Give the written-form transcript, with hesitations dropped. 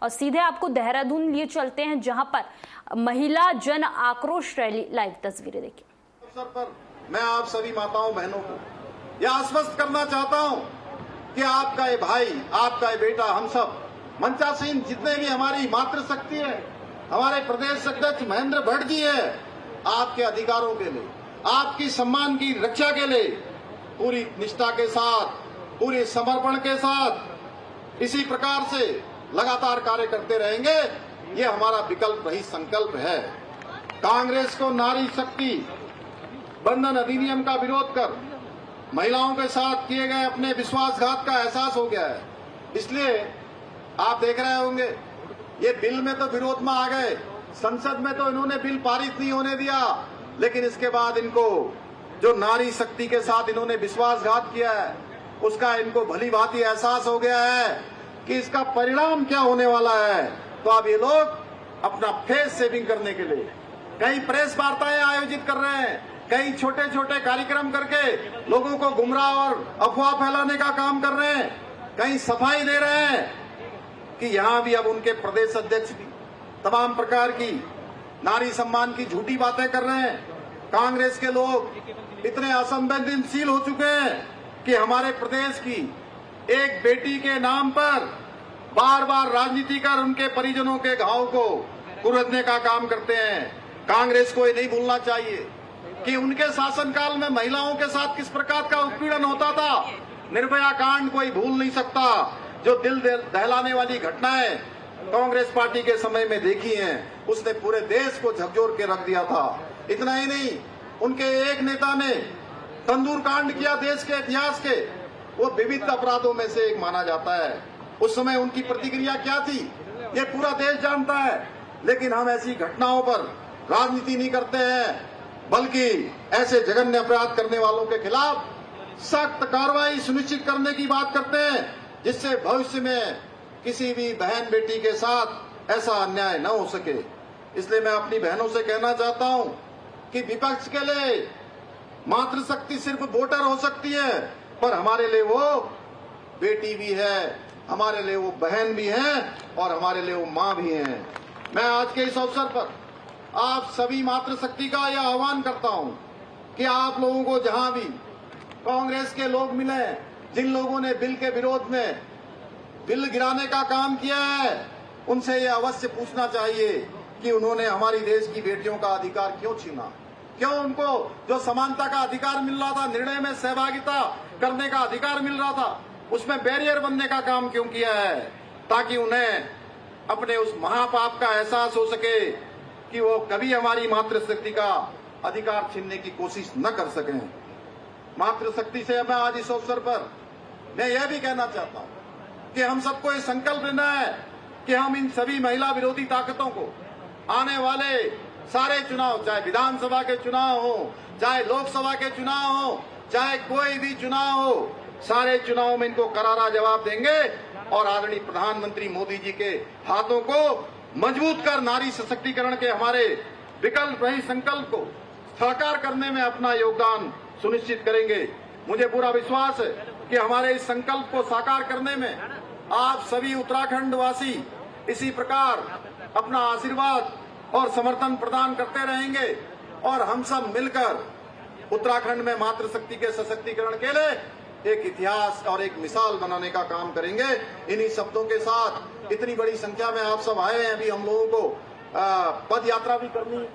और सीधे आपको देहरादून लिए चलते हैं, जहां पर महिला जन आक्रोश रैली, लाइव तस्वीरें देखिए। अवसर पर मैं आप सभी माताओं बहनों को यह आश्वस्त करना चाहता हूं कि आपका ये भाई, आपका ये बेटा, हम सब मंचासीन जितने भी हमारी मातृशक्ति है, हमारे प्रदेश अध्यक्ष महेंद्र भट्ट जी है, आपके अधिकारों के लिए, आपकी सम्मान की रक्षा के लिए पूरी निष्ठा के साथ, पूरे समर्पण के साथ इसी प्रकार से लगातार कार्य करते रहेंगे। ये हमारा विकल्प रही संकल्प है। कांग्रेस को नारी शक्ति बंधन अधिनियम का विरोध कर महिलाओं के साथ किए गए अपने विश्वासघात का एहसास हो गया है। इसलिए आप देख रहे होंगे ये बिल में तो विरोध में आ गए, संसद में तो इन्होंने बिल पारित नहीं होने दिया, लेकिन इसके बाद इनको जो नारी शक्ति के साथ इन्होंने विश्वासघात किया है उसका इनको भली भांति एहसास हो गया है कि इसका परिणाम क्या होने वाला है। तो अब ये लोग अपना फेस सेविंग करने के लिए कई प्रेस वार्ताएं आयोजित कर रहे हैं, कई छोटे छोटे कार्यक्रम करके लोगों को गुमराह और अफवाह फैलाने का काम कर रहे हैं, कई सफाई दे रहे हैं कि यहां भी अब उनके प्रदेश अध्यक्ष भी तमाम प्रकार की नारी सम्मान की झूठी बातें कर रहे हैं। कांग्रेस के लोग इतने असंवेदनशील हो चुके हैं कि हमारे प्रदेश की एक बेटी के नाम पर बार बार राजनीति कर उनके परिजनों के घाव को कुरेदने का काम करते हैं। कांग्रेस को ये नहीं भूलना चाहिए कि उनके शासनकाल में महिलाओं के साथ किस प्रकार का उत्पीड़न होता था। निर्भया कांड कोई भूल नहीं सकता, जो दिल दहलाने वाली घटनाएं कांग्रेस पार्टी के समय में देखी हैं, उसने पूरे देश को झकझोर के रख दिया था। इतना ही नहीं, उनके एक नेता ने तंदूर कांड किया देश के इतिहास के, वो विविध अपराधों में से एक माना जाता है। उस समय उनकी प्रतिक्रिया क्या थी ये पूरा देश जानता है, लेकिन हम ऐसी घटनाओं पर राजनीति नहीं करते हैं, बल्कि ऐसे जघन्य अपराध करने वालों के खिलाफ सख्त कार्रवाई सुनिश्चित करने की बात करते हैं, जिससे भविष्य में किसी भी बहन बेटी के साथ ऐसा अन्याय न हो सके। इसलिए मैं अपनी बहनों से कहना चाहता हूं कि विपक्ष के लिए मातृशक्ति सिर्फ वोटर हो सकती है, पर हमारे लिए वो बेटी भी है, हमारे लिए वो बहन भी है और हमारे लिए वो मां भी है। मैं आज के इस अवसर पर आप सभी मातृशक्ति का यह आह्वान करता हूं कि आप लोगों को जहां भी कांग्रेस के लोग मिले, जिन लोगों ने बिल के विरोध में बिल गिराने का काम किया है, उनसे ये अवश्य पूछना चाहिए कि उन्होंने हमारी देश की बेटियों का अधिकार क्यों छीना, क्यों उनको जो समानता का अधिकार मिल रहा था, निर्णय में सहभागिता करने का अधिकार मिल रहा था, उसमें बैरियर बनने का काम क्यों किया है, ताकि उन्हें अपने उस महापाप का एहसास हो सके कि वो कभी हमारी मातृशक्ति का अधिकार छीनने की कोशिश न कर सकें। मातृशक्ति से मैं आज इस अवसर पर मैं यह भी कहना चाहता हूं कि हम सबको ये संकल्प लेना है कि हम इन सभी महिला विरोधी ताकतों को आने वाले सारे चुनाव, चाहे विधानसभा के चुनाव हो, चाहे लोकसभा के चुनाव हो, चाहे कोई भी चुनाव हो, सारे चुनाव में इनको करारा जवाब देंगे और आदरणीय प्रधानमंत्री मोदी जी के हाथों को मजबूत कर नारी सशक्तिकरण के हमारे विकल्प रही संकल्प को साकार करने में अपना योगदान सुनिश्चित करेंगे। मुझे पूरा विश्वास है कि हमारे इस संकल्प को साकार करने में आप सभी उत्तराखंड वासी इसी प्रकार अपना आशीर्वाद और समर्थन प्रदान करते रहेंगे और हम सब मिलकर उत्तराखंड में मातृशक्ति के सशक्तिकरण के लिए एक इतिहास और एक मिसाल बनाने का काम करेंगे। इन्हीं शब्दों के साथ इतनी बड़ी संख्या में आप सब आए हैं, अभी हम लोगों को पद यात्रा भी करनी है।